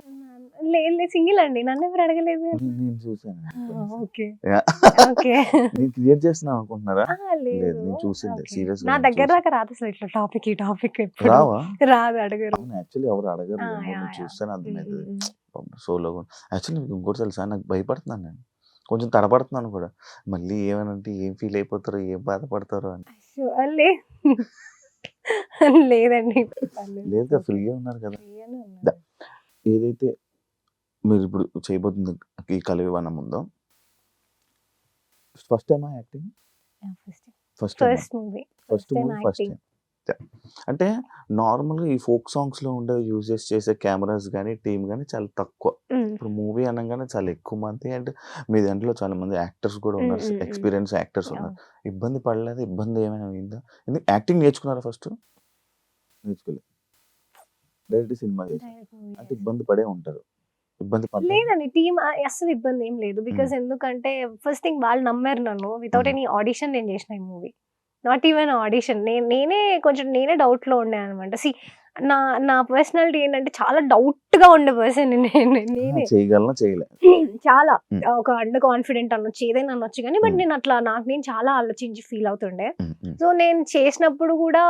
లేదు సింగిల్ అండి. నన్నెవరు అడగలేదు. నేను చూసానండి. ఓకే. యాహ్! ఓకే. నేను క్రియేట్ చేస్తున్నాను అనుకుంటున్నారా? లేదు. లేదు. నేను చూసిందే. ఓకే. సీరియస్‌గా నా నేను దగ్గర చూసా. దాకా రాదు అసలు ఇట్లా ఈ టాపిక్ ఎప్పుడు రావా? రాదు, అడగరు. అవును. యాక్చువల్లీ ఎవరు అడగరు. ఆ! నేను యాహ్! యాహ్! చూస్తేనే హ్మ్. అర్థమైతది. హ్మ్. సోలోగా యాక్చువల్లీ మీకు ఇంకోటి తెలుసా? నాకు భయపడుతున్నాను నేను. కొంచెం తడబడుతున్నాను కూడా. మళ్ళీ ఏమనంటే ఏం ఫీల్ అయిపోతారో, ఏం బాధపడతారో అని. అయ్యో! లేదండి. పర్లేదు. లేదుగా ఓకే. ఫ్రీగా ఉన్నారు కదా! ఫ్రీగానే ద ఉన్నాను. ఏదైతే మీరిప్పుడు చేయబోతుంది ఈ కలివివానం ఉందో ఫస్ట్ టైమా యాక్టింగ్? యాహ్! ఫస్ట్ టైమా? First movie. First first time movie first acting. Time. Yeah! అంటే నార్మల్‌గా ఈ ఫోక్ సాంగ్స్‌లో ఉండే చేసే కెమెరాస్ గాని, టీమ్ గాని చాలా తక్కువ. హ్మ్. ఇప్పుడు మూవీ అనంగానే చాలా ఎక్కువ మంది అండ్ మీ దాంట్లో చాలా మంది యాక్టర్స్ కూడా హ్మ్. ఉన్నారు. హ్మ్. హ్మ్. ఎక్స్‌పీరియన్స్ యాక్టర్స్ ఉన్నారు. అవును. ఇబ్బంది పడలేదా? ఇబ్బంది ఏమైనా అయిందా? యాక్టింగ్ నేర్చుకున్నారా ఫస్టు? నేర్చుకోలేదు. డైరెక్ట్ సినిమా చేశారు. డైరెక్ట్ మూవీ అంటే చేశా. ఇబ్బంది పడే ఉంటారు. ఇబ్బంది పడ్డారా? లేదండి. అస్సలు ఇబ్బందేం లేదు. హ్మ్. బికాజ్ ఎందుకంటే ఫస్ట్ థింగ్ వాళ్ళు నమ్మారు నన్ను. వితౌట్ హ్మ్. ఎనీ ఆడిషన్ నేను చేసిన ఈ మూవీ. Not even audition. నేనే డౌట్‌లో ఉండే అనమాట. నా నా పర్సనాలిటీ ఏంటంటే చాలా డౌట్‌గా ఉండే పర్సన్‌ని నేనే. చేయగలనా? చేయలే. చాలా హ్మ్. ఒక అండర్ కాన్ఫిడెంట్ అనొచ్చు. ఏదైనా అనొచ్చు గానీ బట్ హ్మ్. నేను అట్లా నాకు నేను చాలా ఆలోచించి ఫీల్ అవుతుండే. హ్మ్. హ్మ్. సో, నేను చేసినప్పుడు గూడా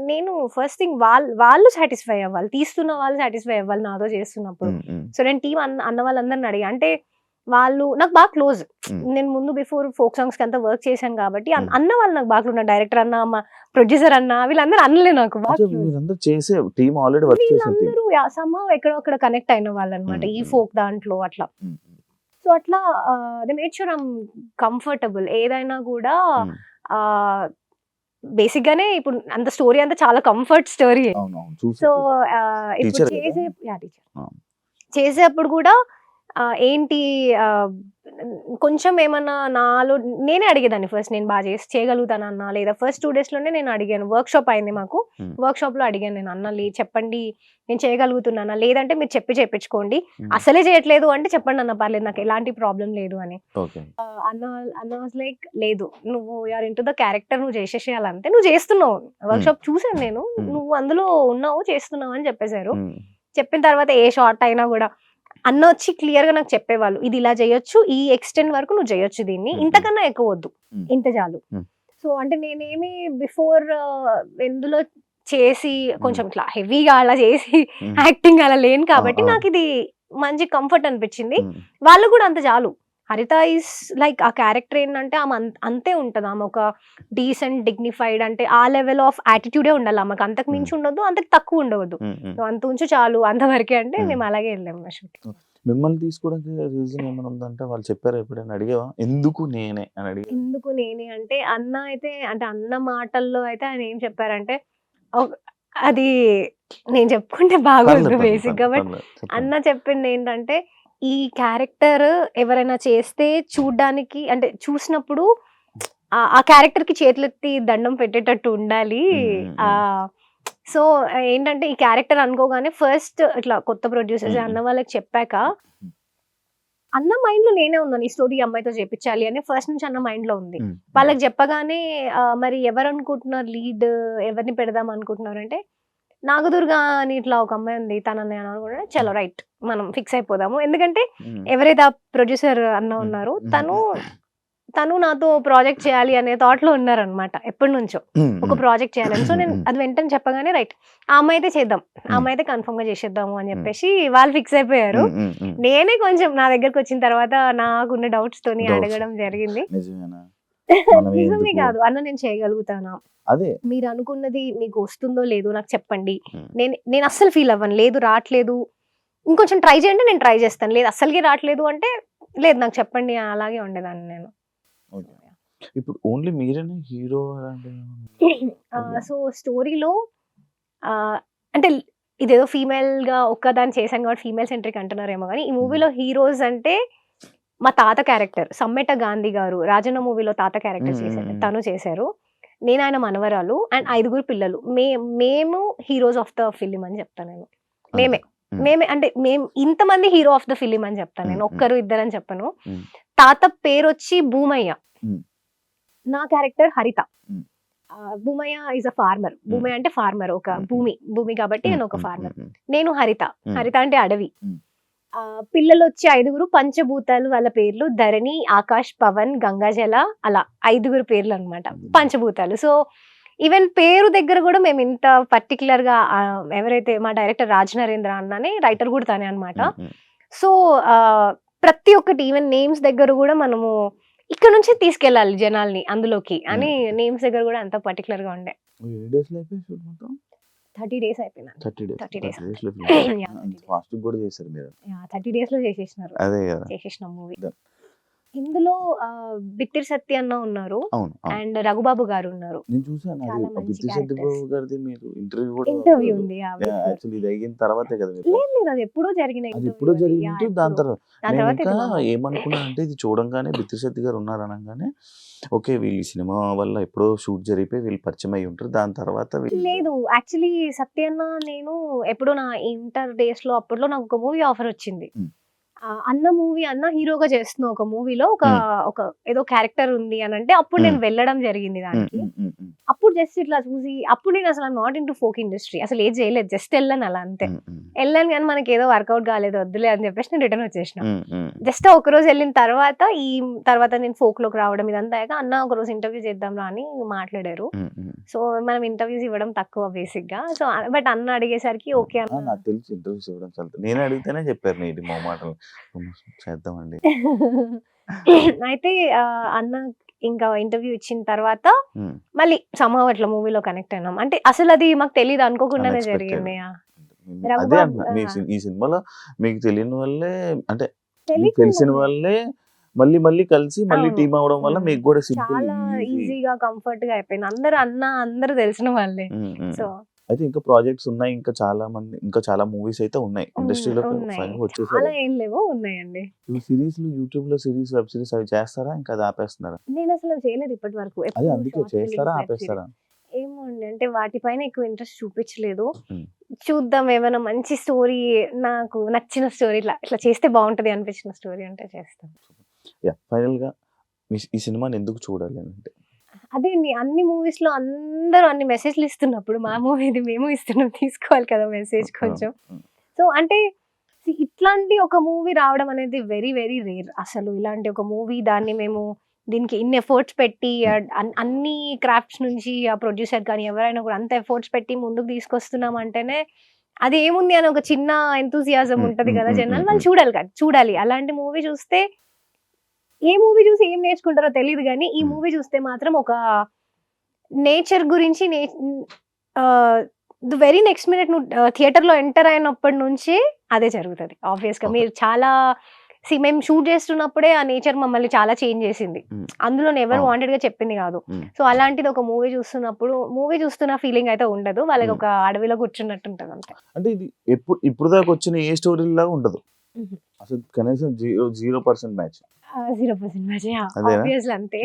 నేను ఫస్ట్ థింగ్ వాళ్ళు సాటిస్ఫై అవ్వాలి. తీస్తున్న వాళ్ళు సాటిస్ఫై అవ్వాలి నాతో చేస్తున్నప్పుడు. హ్మ్. హ్మ్. సో, నేను టీమ్ అన్న వాళ్ళందరిని అడిగా. అంటే వాళ్ళు నాకు బాగా క్లోజ్. హ్మ్. నేను ముందు బిఫోర్ ఫోక్ సాంగ్స్‌కి అంతా వర్క్ చేశాను కాబట్టి హ్మ్. అన్న వాళ్ళు నాకు బాగా క్లోజ్. డైరెక్టర్ అన్న, మా ప్రొడ్యూసర్ అన్న వీళ్ళందరూ అన్నలే నాకు బాగా అంటే క్లోజ్. మీరందరూ చేసే టీమ్ ఆల్రెడీ వర్క్ చేసిన టీమ్. వీళ్ళందరూ సమ్‌హౌ ఎక్కడో అక్కడ కనెక్ట్ అయిన వాళ్ళనమాట. హ్మ్. ఈ హ్మ్. ఫోక్ దాంట్లో అట్లా. హ్మ్. సో, అట్లా they made sure I'm comfortable. ఏదైనా గూడా హ్మ్. ఆహ్, బేసిక్‌గానే ఇప్పుడు అంత స్టోరీ అంతా చాలా కంఫర్ట్ స్టోరీయే. అవునవును. సో, చూసా. ఇప్పుడు టీచర్ గదా! టీచర్. ఆ! చేసేప్పుడు గూడా ఏంటి ఆహ్, కొంచెం ఏమన్నా నాలో నేనే అడిగేదాన్ని ఫస్ట్ నేను చేయగలుగుతానన్నా? లేదా ఫస్ట్ 2 డేస్‌లోనే నేను అడిగాను. వర్క్‌షాప్ అయింది మాకు. హ్మ్. వర్క్‌షాప్‌లో అడిగాను నేను. "అన్న చెప్పండి నేను చేయగలుగుతున్నానా? లేదంటే మీరు చెప్పి చేపించుకోండి. హ్మ్. అసలే చేయట్లేదు అంటే చెప్పండన్న పర్లేదు. నాకు ఎలాంటి ప్రాబ్లమ్ లేదు" అని. ఓకే. అన్న వాస్ లైక్ "లేదు. నువ్వు you are into the character నువ్వు చేసేసేయాలి అంతే. నువ్వు చేస్తున్నావు. హ్మ్. వర్క్‌షాప్ చూసాను నేను. హ్మ్. నువ్వు అందులో ఉన్నావు, చేస్తున్నావు" అని చెప్పేసారు. హ్మ్. చెప్పిన తర్వాత ఏ షార్ట్ అయినా గూడా అన్న వచ్చి క్లియర్‌గా నాకు చెప్పేవాళ్ళు. "ఇది ఇలా చేయొచ్చు. ఈ ఎక్స్‌టెంట్ వరకు నువ్వు చేయొచ్చు దీన్ని. హ్మ్. హ్మ్. ఇంతకన్నా ఎక్కువ వద్దు. హ్మ్. ఇంత చాలు." హ్మ్. సో, అంటే నేనేమి బిఫోర్ ఎందులో చేసి హ్మ్. కొంచెం ఇట్లా హెవీగా అలా చేసి హ్మ్. యాక్టింగ్ అలా లేను ఆ! కాబట్టి ఆ! నాకిది మంచి కంఫర్ట్ అనిపించింది. హ్మ్. వాళ్ళు గూడా అంత చాలు. హరిత ఈస్ లైక్ ఆ క్యారెక్టర్ ఏంటంటే ఆమె అంతే ఉంటది. ఆమె ఒక డీసెంట్, డిగ్నిఫైడ్ అంటే ఆ లెవెల్ ఆఫ్ యాటిట్యూడే ఉండాలి ఆమెకు. అంతకు హ్మ్. మించి ఉండొద్దు. అంతకు తక్కువ ఉండవద్దు. హ్మ్. హ్మ్. సో, అంత ఉంచు చాలు అంతవరకే అంటే హ్మ్. మేము అలాగే వెళ్ళాము మా షూట్‌కి. మిమ్మల్ని తీసుకోవడానికి రీజన్ ఏమైనా ఉందంటే వాళ్ళు చెప్పారా ఎప్పుడైనా అడిగావా? ఎందుకు నేనే అని అడిగావా? ఎందుకు నేనే అంటే అన్న అయితే అంటే అన్న మాటల్లో అయితే ఆయన ఏం చెప్పారంటే ఒక్ అది నేను చెప్పుకుంటే బాగోదు పర్లేదు. బేసిక్‌గా. బట్ చెప్పండి. అన్న చెప్పిందేంటంటే, ఈ క్యారెక్టర్ ఎవరైనా చేస్తే చూడ్డానికి అంటే చూసినప్పుడు ఆ క్యారెక్టర్‌కి చేతులెత్తి దండం పెట్టేటట్టు ఉండాలి. హ్మ్. హ్మ్. హ్మ్. ఆహ్, సో, ఏంటంటే ఈ క్యారెక్టర్ అనుకోగానే ఫస్ట్ ఇట్లా కొత్త ప్రొడ్యూసర్స్ హ్మ్. అన్న వాళ్ళకి చెప్పాక హ్మ్. అన్న మైండ్‌లో నేనే ఉన్నాను. ఈ స్టోరీ ఈ అమ్మాయితో చేపిచ్చాలి అని ఫస్ట్ నుంచి అన్న మైండ్‌లో ఉంది. హ్మ్. వాళ్ళకి చెప్పగానే మరి ఎవరనుకుంటున్నారు లీడ్ ఎవరిని పెడదాం అనుకుంటున్నారంటే, నాగదుర్గ అని ఇట్లా ఒక అమ్మాయి ఉంది. తనని అని అనుకుంటే చలో రైట్ మనం ఫిక్స్ అయిపోదాము. ఎందుకంటే హ్మ్. ఎవరైతే ఆ ప్రొడ్యూసర్ అన్న హ్మ్. ఉన్నారో హ్మ్. తను నాతో ప్రాజెక్ట్ చేయాలి అనే థాట్‌లో ఉన్నారనమాట ఎప్పటినుంచో. హ్మ్. ఒక హ్మ్. ప్రాజెక్ట్ చేయాలని. సో, నేను హ్మ్. అది వెంటనే చెప్పగానే రైట్ ఆ అమ్మాయితే చేద్దాం. ఆ హ్మ్. అమ్మాయితే కన్ఫర్మ్‌గా చేసేద్దాము అని హ్మ్. చెప్పేసి వాళ్ళు ఫిక్స్ అయిపోయారు. హ్మ్. హ్మ్. హ్మ్. నేనే కొంచెం నా దగ్గరకొచ్చిన తర్వాత నాకున్న డౌట్స్‌తోని డౌట్స్. అడగడం జరిగింది. నిజమేనా? మనమే నిజమే ఎందుకు? కాదు. "అన్న నేను చేయగలుగుతానా? అదే. మీరనుకున్నది మీకు వస్తుందో లేదో నాకు చెప్పండి. హ్మ్. నేను అస్సలు ఫీల్ అవ్వను. లేదు రాట్లేదు. ఇంకొంచెం ట్రై చేయండి నేను ట్రై చేస్తాను. లేదు అస్సలకే రాట్లేదు అంటే లేదు నాకు చెప్పండి." అలాగే ఉండేదాన్ని నేను. ఓకే. ఇప్పుడు ఓన్లీ మీరేనా హీరో అలాంటివేమన్నా? ఓకే. సో, స్టోరీలో ఆహ్, అంటే ఇదేదో ఫీమేల్‌గా ఒక్కదాన్ని చేశాను కాబట్టి ఫీమేల్ సెంట్రిక్ అంటున్నారేమో గానీ, ఈ మూవీలో హీరోస్ అంటే మా తాత క్యారెక్టర్ సమ్మెట గాంధీ గారు 'రాజన్న' మూవీలో తాత క్యారెక్టర్ చేశారు. తను చేశారు. నేను ఆయన మనవరాలు అండ్ 5 పిల్లలు. మేము హీరోస్ ఆఫ్ ద ఫిల్మ్ అని చెప్తా నేను. మేమే. మేమే అంటే ఇంతమంది హీరో ఆఫ్ ద ఫిల్మ్ అని చెప్తాను నేను. ఒక్కరు ఇద్దరని చెప్పను. తాత పేరొచ్చి భూమయ్య. నా character Haritha. Bhumayya is a farmer. Bhumayya అంటే ఫార్మర్. ఒక భూమి కాబట్టి నేను ఒక ఫార్మర్. నేను హరిత. హరిత అంటే అడవి. పిల్లలు వచ్చి 5 పంచభూతాలు వాళ్ళ పేర్లు ధరణి, ఆకాష్, పవన్, గంగాజల అలా 5 పేర్లు అనమాట పంచభూతాలు. సో ఈవెన్ పేరు దగ్గర కూడా మేము ఇంత పర్టికులర్ గా ఎవరైతే మా డైరెక్టర్ రాజ్ నరేంద్ర అన్ననే రైటర్ కూడా తనే అనమాట. సో ప్రతి ఒక్కటి ఈవెన్ నేమ్స్ దగ్గర కూడా మనము ఇక్కడ నుంచి తీసుకెళ్ళాలి జనాల్ని అందులోకి అని నేమ్స్ దగ్గర కూడా అంత పర్టికులర్ గా ఉండే. 30 days అయిపోయింది. 30 days. 30 days లో చేసేసినారు. చేసేసిన మూవీ. ఇందులో బిత్తిరి సత్య అన్న ఉన్నారు అండ్ రఘుబాబు గారు ఉన్నారు. ఇంటర్వ్యూ ఉంది. లేదు అది ఎప్పుడో జరిగిన ఏమనుకున్నా అంటే ఇది చూడంగానే బిత్తిరి సత్య గారు ఉన్నారు అనగానే ఓకే వీళ్ళు ఈ సినిమా వల్ల ఎప్పుడో షూట్ జరిగిపోయి వీళ్ళు పరిచయం అయి ఉంటారు. దాని తర్వాత లేదు యాక్చువల్లీ సత్యన్న నేను ఎప్పుడో నా ఇంటర్ డేస్ లో అప్పట్లో నాకు ఒక మూవీ ఆఫర్ వచ్చింది. అన్న మూవీ అన్న హీరోగా చేస్తున్న ఒక మూవీలో ఒక ఏదో క్యారెక్టర్ ఉంది అని అంటే అప్పుడు నేను వెళ్ళడం జరిగింది దానికి. అప్పుడు జస్ట్ ఇట్లా చూసి అప్పుడు నేను అసలు not in to folk industry అసలు ఏది చేయలేదు. జస్ట్ వెళ్ళాను అలా అంతే. వెళ్ళాను కానీ మనకి ఏదో వర్కౌట్ కాలేదు వద్దులే అని చెప్పేసి నేను రిటర్న్ వచ్చేసిన. జస్ట్ ఒక రోజు వెళ్ళిన తర్వాత నేను ఫోక్ లోకి రావడం ఇదంతా అన్న ఒక రోజు ఇంటర్వ్యూ చేద్దాం రా అని మాట్లాడారు. సో మనం ఇంటర్వ్యూస్ ఇవ్వడం తక్కువ బేసిక్ గా. సో బట్ అన్న అడిగేసరికి ఓకే అన్న నాకు తెలుసు ఇంటర్వ్యూస్ ఇవ్వడం చాలా నేను అడిగితేనే చెప్పారు నీటి మొహమాటలు చేద్దామండి. అయితే అన్న ఇంకా ఇంటర్వ్యూ ఇచ్చిన తర్వాత మళ్ళీ సమ్హౌ అట్లా మూవీలో కనెక్ట్ అయినాం. అంటే అసలు అది మాకు తెలియదు అనుకోకుండానే జరిగింది. ఈ సినిమాలో మీకు తెలియని వల్లే అంటే తెలిసిన వల్లే మళ్ళీ కలిసి మళ్ళీ టీమ్ అవడం వల్ల మీకు కూడా చాలా ఈజీగా కంఫర్ట్ గా అయిపోయింది. అందరూ తెలిసిన వాళ్ళే. సో అయితే ఇంకా ప్రాజెక్ట్స్ ఉన్నాయి. ఇంకా చాలా మూవీస్ అయితే ఉన్నాయి ఇండస్ట్రీలో చాలా ఏం లేవో ఉన్నాయండి. సిరీస్ యూట్యూబ్ లో సిరీస్ వెబ్ సిరీస్ అవి చేస్తారా ఇంకా అది ఆపేస్తున్నారా? నేను అసలు చేయలేదు ఇప్పటి వరకు. అది అందుకే చేస్తారా ఆపేస్తారా? ఏమో అండి అంటే వాటిపైన ఎక్కువ ఇంట్రెస్ట్ చూపించలేదు. చూద్దాం ఏమైనా మంచి స్టోరీ నాకు నచ్చిన స్టోరీ ఇట్లా చేస్తే బాగుంటది అనిపించిన స్టోరీ అంటే చేస్తాం. ఫైనల్ గా ఈ సినిమాని ఎందుకు చూడాలి అంటే అదే అండి అన్ని మూవీస్ లో అందరూ అన్ని మెసేజ్లు ఇస్తున్నప్పుడు మా మూవీది మేము ఇస్తున్నాం తీసుకోవాలి కదా మెసేజ్ కొంచెం. సో అంటే ఇట్లాంటి ఒక మూవీ రావడం అనేది వెరీ వెరీ రేర్. అసలు ఇలాంటి ఒక మూవీ దాన్ని మేము దీనికి ఇన్ని ఎఫర్ట్స్ పెట్టి అన్ని క్రాఫ్ట్స్ నుంచి ఆ ప్రొడ్యూసర్ కానీ ఎవరైనా కూడా అంత ఎఫర్ట్స్ పెట్టి ముందుకు తీసుకొస్తున్నాం అంటేనే అది ఏముంది అని ఒక చిన్న ఎంతూజియాజం ఉంటది కదా జనాలు వాళ్ళు చూడాలి. అలాంటి మూవీ చూస్తే ఏ మూవీ చూసి ఏం నేర్చుకుంటారో తెలియదు కానీ ఈ మూవీ చూస్తే మాత్రం ఒక నేచర్ గురించి ది వెరీ నెక్స్ట్ మినిట్ నువ్వు థియేటర్ లో ఎంటర్ అయినప్పటి నుంచి అదే జరుగుతుంది. ఆబ్వియస్ గా మీరు చాలా మేము షూట్ చేస్తున్నప్పుడే ఆ నేచర్ మమ్మల్ని చాలా చేంజ్ చేసింది. అందులో ఎవరు వాంటెడ్ గా చెప్పింది కాదు. సో అలాంటిది ఒక మూవీ చూస్తున్న ఫీలింగ్ అయితే ఉండదు. వాళ్ళకి ఒక అడవిలో కూర్చున్నట్టు ఉంటది అంతే. అంటే ఇది ఇప్పుడు దాకా వచ్చిన ఏ స్టోరీ లాగా ఉండదు అసలు కనీసం 0% మ్యాచ్ 0% మ్యాచ్ ఆబ్వియస్లీ అంతే.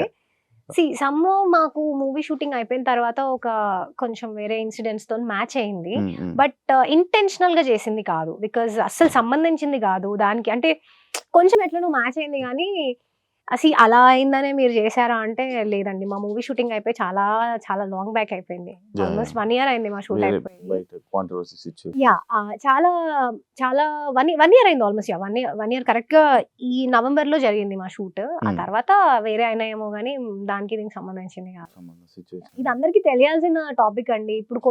సమ్హౌ మాకు మూవీ షూటింగ్ అయిపోయిన తర్వాత ఒక కొంచెం వేరే ఇన్సిడెంట్స్ తో మ్యాచ్ అయింది. బట్ ఇంటెన్షనల్ గా చేసింది కాదు. బికాజ్ అస్సలు సంబంధించింది కాదు దానికి. అంటే కొంచెం ఎట్లనో మ్యాచ్ అయింది కానీ అసలు అలా అయిందనే మీరు చేశారా అంటే లేదండి. మా మూవీ షూటింగ్ అయిపోయి చాలా చాలా లాంగ్ బ్యాక్ అయిపోయింది. ఆల్మోస్ట్ 1 year అయింది మా షూట్ అయిపోయి. చాలా చాలా 1 year అయింది ఆల్మోస్ట్. 1 year కరెక్ట్ గా ఈ నవంబర్ లో జరిగింది మా షూట్. ఆ తర్వాత వేరే అయినాయేమో కానీ దానికి దీనికి సంబంధించింది కాదు. ఇది అందరికి తెలియాల్సిన టాపిక్ అండి. ఇప్పుడు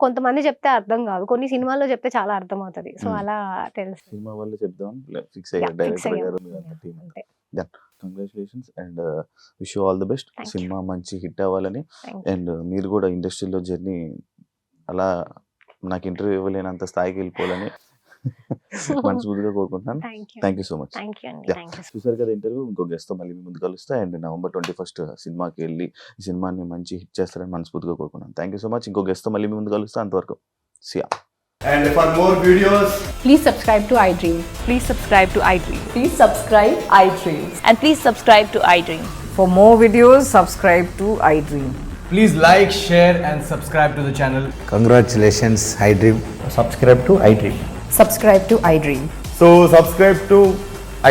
కొంతమంది చెప్తే అర్థం కాదు, కొన్ని సినిమాల్లో చెప్తే చాలా అర్థం అవుతుంది. సో అలా తెలుసు. సినిమా వల్ల చెప్దాం ఫిక్స్ అయ్యారు డైరెక్టర్ గారు. Congratulations and wish you all the best. Cinema మంచి హిట్ అవ్వాలని అండ్ మీరు కూడా ఇండస్ట్రీలో జర్నీ అలా నాకు ఇంటర్వ్యూ ఇవ్వలేనంత స్థాయికి వెళ్ళిపోవాలని మనస్ఫూర్తిగా కోరుకుంటున్నాను. Thank you so much. చూసారు కదా ఇంటర్వ్యూ. ఇంకో గెస్ట్ తో మళ్ళీ మీ ముందు కలుస్తా అండ్ November 21 సినిమాకి వెళ్ళి ఈ సినిమాని మంచి హిట్ చేస్తారని మనస్ఫూర్తిగా కోరుకున్నాను. Thank you so much. ఇంకో గెస్ట్ తో మళ్ళీ మీ ముందు కలుస్తా. అంతవరకు సియా. And for more videos, Please subscribe to iDream. Please subscribe to iDream. Please subscribe iDream. And please subscribe to iDream. For more videos, subscribe to iDream. please like, share, and subscribe to the channel. Congratulations, iDream. Subscribe to iDream. Subscribe to iDream. So subscribe to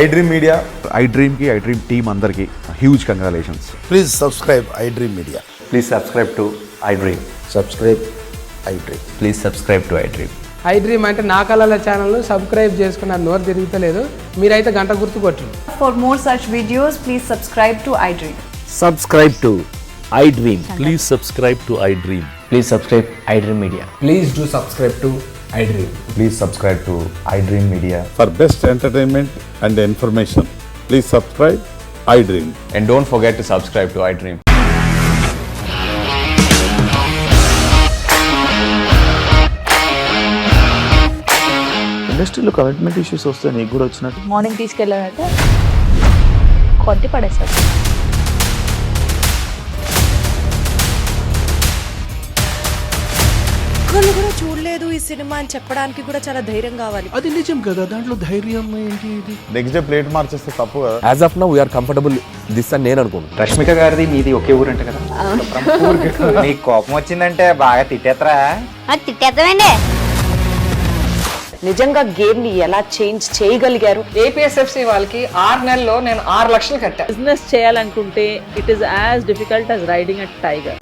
iDream Media. iDream की iDream team अंदर की huge congratulations. Please subscribe iDream Media. Please subscribe to iDream. Subscribe iDream. Please subscribe to iDream. iDream అంటే నా కళల channel subscribe చేసుకున్న నోరు తిరుగుతలేదు మీరైతే గంట గుర్తు కొట్టండి. For more such videos, please subscribe to iDream. Subscribe to iDream. Please subscribe to iDream. Please subscribe iDream Media. Please do subscribe to iDream. Please subscribe to iDream Media. For best entertainment and information, please subscribe iDream. And don't forget to subscribe to iDream. ఇండస్ట్రీలో commitment issues వస్తే నీకు కూడా వచ్చినట్టు morning తీసుకెళ్ళాలంటే కొట్టి పడేస్తారు. ఒక్కళ్ళు కూడా చూడలేదు ఈ సినిమా అని చెప్పడానికి కూడా చాలా ధైర్యం కావాలి. అది నిజం కదా, దాంట్లో ధైర్యం ఏంటి ఇది? నెక్స్ట్ డే ప్లేట్ మార్చేస్తే తప్పు కదా. As of now, we are comfortable this అని నేను అనుకుంటున్నాను. రష్మిక గారిది మీది ఒకే ఊరంట కదా? నీకు కోపం వచ్చిందంటే బాగా తిట్టేత్రా. తిట్టేద్దామండి. నిజంగా గేమ్ ని ఎలా చేంజ్ చేయగలిగారు? ఏపీఎస్ఎఫ్సి వాళ్ళకి 6 నెలల్లో నేను 6 లక్షలు కట్టా. బిజినెస్ చేయాలనుకుంటే it is as difficult as riding a tiger.